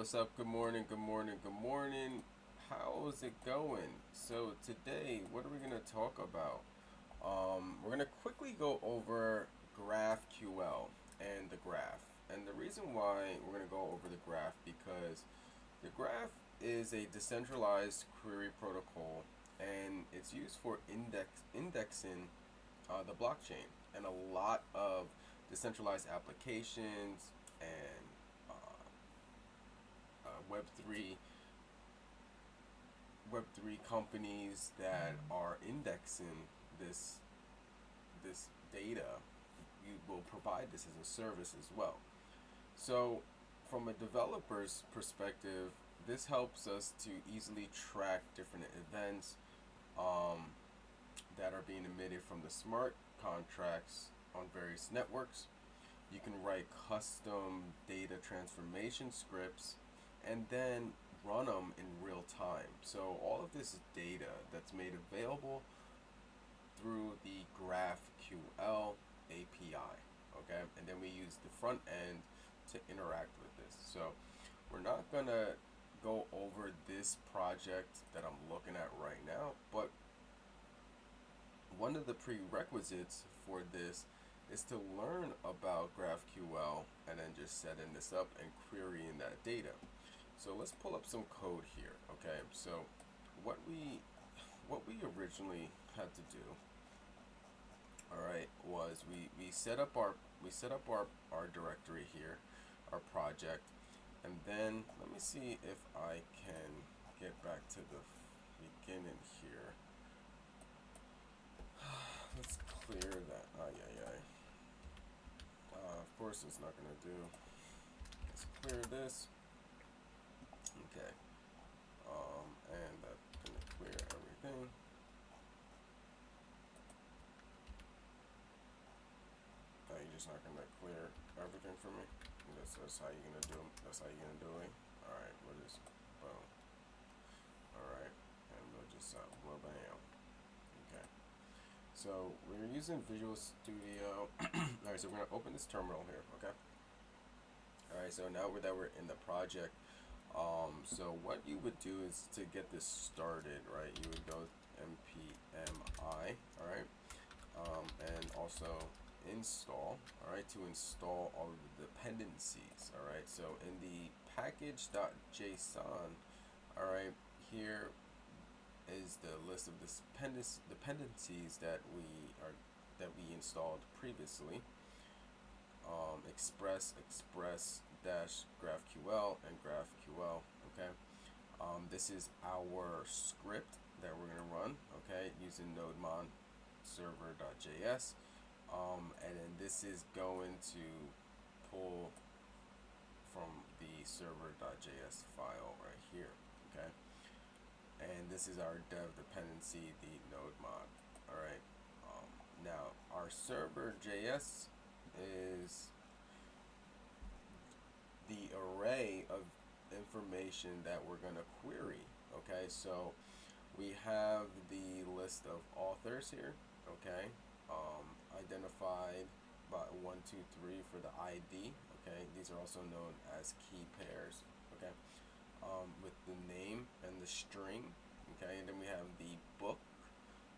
what's up? Good morning, good morning, good morning. How's it going? So today, what are we going to talk about? We're going to quickly go over GraphQL and the graph. And the reason why we're going to go over the graph because the graph is a decentralized query protocol and it's used for indexing the blockchain, and a lot of decentralized applications and Web3 Web3 companies that are indexing this data, you will provide this as a service as well. So from a developer's perspective, this helps us to easily track different events that are being emitted from the smart contracts on various networks. You can write custom data transformation scripts and then run them in real time. So all of this data that's made available through the GraphQL API, okay? And then we use the front end to interact with this. So we're not gonna go over this project that I'm looking at right now, but one of the prerequisites for this is to learn about GraphQL and then just setting this up and querying that data. So let's pull up some code here, okay? So what we originally had to do, all right, was we set up our directory here, our project, and then let me see if I can get back to the beginning here. Let's clear that. Of course it's not gonna do. Let's clear this. Okay. And that's gonna clear everything. No, you're just not gonna clear everything for me. That's how you're gonna do. That's how you're gonna do it. All right. We'll just boom. All right, and we'll just blow bam. Okay. So we're using Visual Studio. Alright, so we're going to open this terminal here, okay? Alright, so now that we're in the project, so what you would do is to get this started, right? You would go npmi, alright? And also install, alright, to install all of the dependencies, alright? So in the package.json, alright, here is the list of the dependencies that we installed previously. Express dash GraphQL and GraphQL. Okay. This is our script that we're gonna run. Okay, using nodemon server.js. And then this is going to pull from the server.js file right here. Okay. And this is our dev dependency, the node mod. All right. Now our server.js is the array of information that we're going to query. Okay, so we have the list of authors here. Okay, identified by 1, 2, 3 for the ID. Okay, these are also known as key pairs. Okay. With the name and the string, okay, and then we have the book.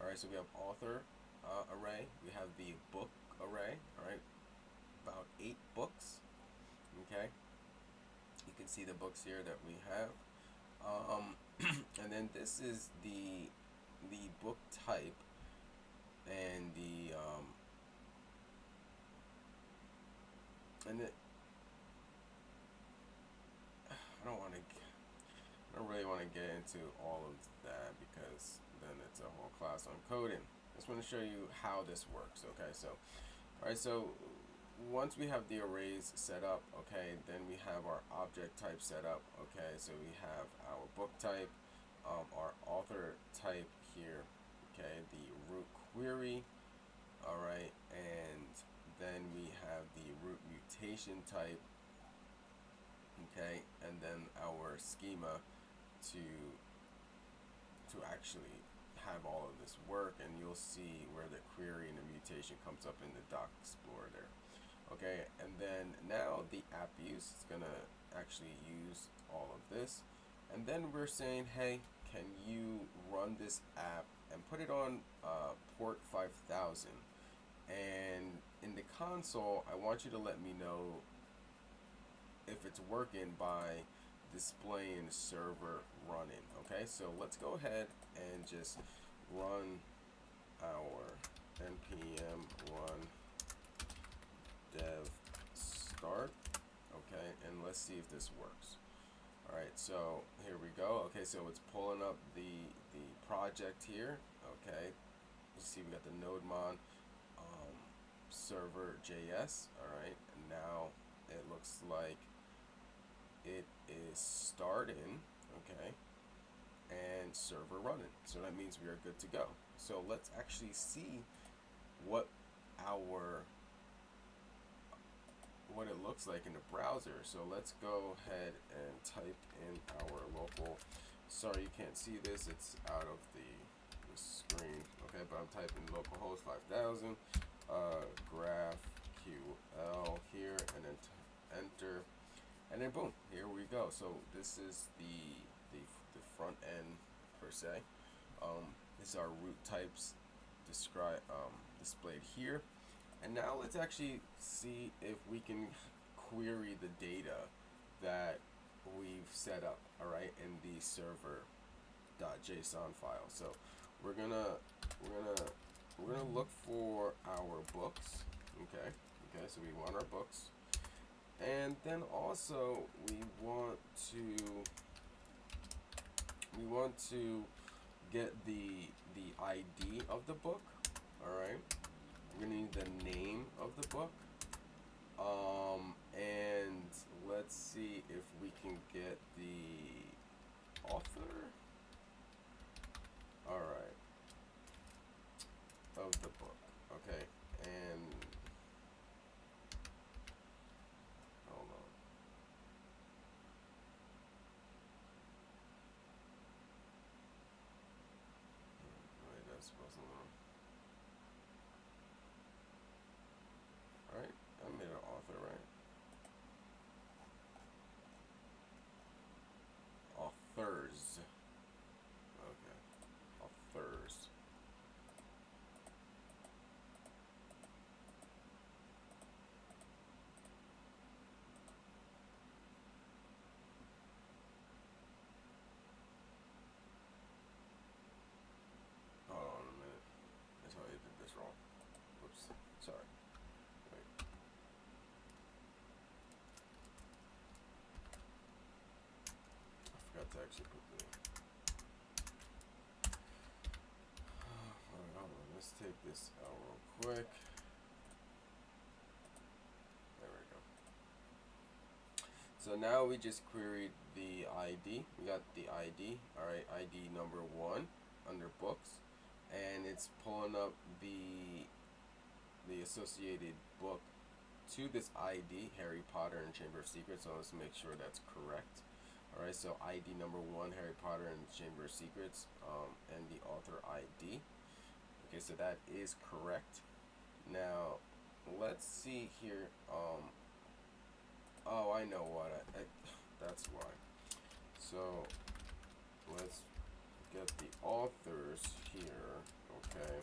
All right, so we have author array, we have the book array. All right, about 8 books. Okay, you can see the books here that we have, and then this is the book type and the and it. I don't really want to get into all of that because then it's a whole class on coding. I just want to show you how this works. Okay, so all right, so once we have the arrays set up, okay, then we have our object type set up. Okay, so we have our book type, our author type here. Okay, the root query. All right, and then we have the root mutation type. Okay, and then our schema to actually have all of this work, and you'll see where the query and the mutation comes up in the doc explorer there. Okay, and then now the app use is gonna actually use all of this. And then we're saying, hey, can you run this app and put it on port 5000? And in the console, I want you to let me know if it's working by displaying server running. Okay, so let's go ahead and just run our npm run dev start. Okay, and let's see if this works. All right, so here we go. Okay, so it's pulling up the project here. Okay, you see we got the nodemon server JS. All right, and now it looks like it is starting. Okay, and server running. So that means we are good to go. So let's actually see what it looks like in the browser. So let's go ahead and type in our local. Sorry, you can't see this. It's out of the screen. Okay, but I'm typing localhost 5000, GraphQL here, and then enter, and then boom, here we go. So this is the front end per se. These are root types displayed here. And now let's actually see if we can query the data that we've set up, all right, in the server.json file. So we're gonna look for our books. Okay, so we want our books, and then also we want to get the ID of the book. All right. We're gonna need the name of the book, and let's see if we can get the author. All right, of the book. Okay, and hold on. Wait, that's supposed to. Alright, I made an author, right? Authors. Okay. Authors. Hold on a minute. I totally did this wrong. Whoops. Sorry. Wait. I forgot to actually put the. Alright, hold on. Let's take this out real quick. There we go. So now we just queried the ID. We got the ID. Alright, ID number 1 under books. And it's pulling up the associated book to this ID, Harry Potter and Chamber of Secrets. So let's make sure that's correct. All right, so ID number 1, Harry Potter and Chamber of Secrets, and the author ID. Okay, so that is correct. Now let's see here. Oh, I know what that's why. So let's get the authors here. Okay,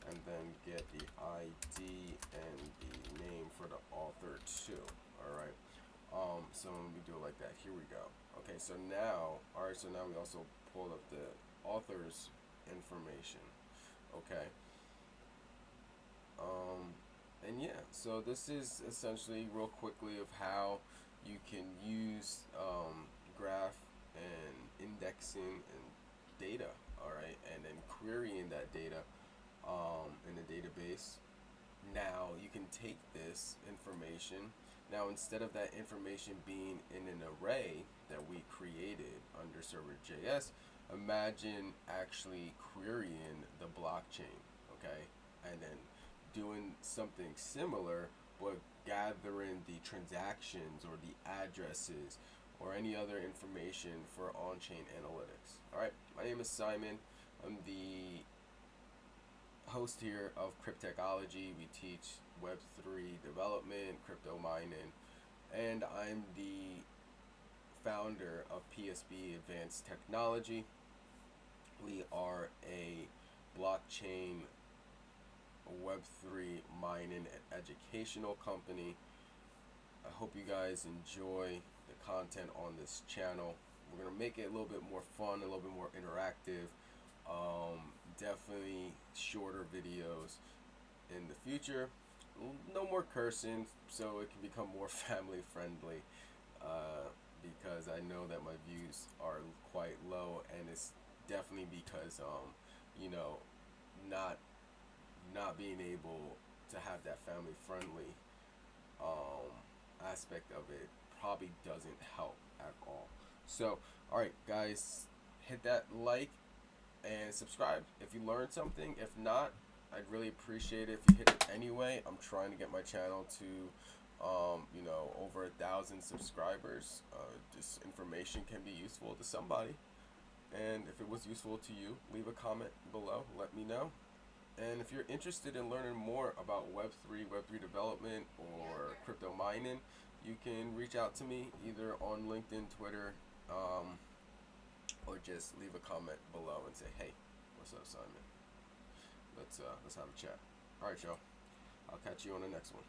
and then get the ID and the name for the author too. All right. So when we do it like that, here we go. Okay, so now, all right. So now we also pulled up the author's information. Okay. And yeah, so this is essentially real quickly of how you can use graph and indexing and data. All right, and then querying that data in the database. Now you can take this information. Now instead of that information being in an array that we created under server.js, imagine actually querying the blockchain, okay, and then doing something similar, but gathering the transactions or the addresses or any other information for on-chain analytics. All right, my name is Simon. I'm the host here of Cryptechology. We teach Web3 development, crypto mining, and I'm the founder of PSB Advanced Technology. We are a blockchain Web3 mining and educational company. I hope you guys enjoy the content on this channel. We're going to make it a little bit more fun, a little bit more interactive. Definitely shorter videos in the future. No more cursing, so it can become more family friendly. Because I know that my views are quite low, and it's definitely because you know, not being able to have that family friendly aspect of it probably doesn't help at all. So, all right, guys, hit that like and subscribe if you learned something. If not, I'd really appreciate it if you hit it anyway. I'm trying to get my channel to over 1,000 subscribers. This information can be useful to somebody, and if it was useful to you, leave a comment below, let me know. And if you're interested in learning more about Web3 development, or crypto mining, you can reach out to me either on LinkedIn, Twitter, or just leave a comment below and say, hey, what's up, Simon? Let's have a chat. All right, y'all. I'll catch you on the next one.